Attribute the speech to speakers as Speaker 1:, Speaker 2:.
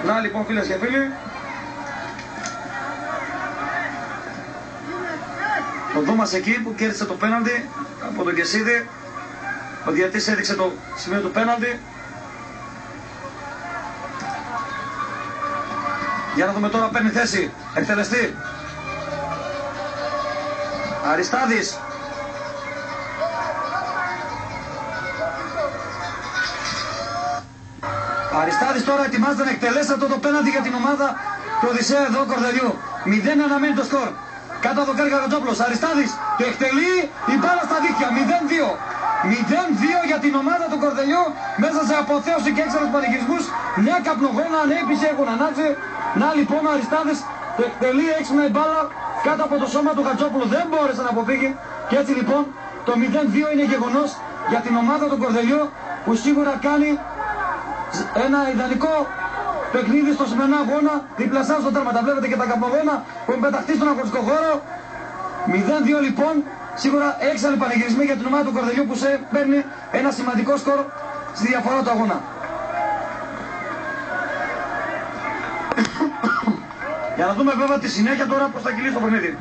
Speaker 1: Να λοιπόν φίλες και φίλοι, ο Δούμας εκεί που κέρδισε το πέναλτι από τον Κεσίδη, ο διαιτητής έδειξε το σημείο του πέναλτι. Για να δούμε τώρα, παίρνει θέση εκτελεστή Αριστάδης. Αριστάδης τώρα ετοιμάζεται να εκτελέσει αυτό το πέναλτι για την ομάδα του Οδυσσέα εδώ Κορδελιού. 0 αναμένει το σκορ. Κάτω από το Κάρι Καρατζόπουλος. Αριστάδης το εκτελεί, η μπάλα στα δίχτυα. 0-2. 0-2 για την ομάδα του Κορδελιού μέσα σε αποθέωση και έξαρους πανηγυρισμούς. Μια καπνογόνα, ανέπιση έχουν ανάξει. Να λοιπόν ο Αριστάδης το εκτελεί έξυπνα η μπάλα κάτω από το σώμα του Χατζόπουλου. Δεν μπόρεσε να αποφύγει. Και έτσι λοιπόν το 0-2 είναι γεγονός για την ομάδα του Κορδελιού που σίγουρα κάνει ένα ιδανικό παιχνίδι στο σημερινό αγώνα. Διπλασιάζει το τέρμα. Τα βλέπετε και τα καπνογόνα που έχουν πεταχτεί στον αγωνιστικό χώρο. 0-2 λοιπόν. Σίγουρα έξαλλοι πανηγυρισμοί για την ομάδα του Κορδελιού που παίρνει ένα σημαντικό σκορ στη διαφορά του αγώνα. Για να δούμε βέβαια τη συνέχεια τώρα πώς θα κυλήσει το παιχνίδι.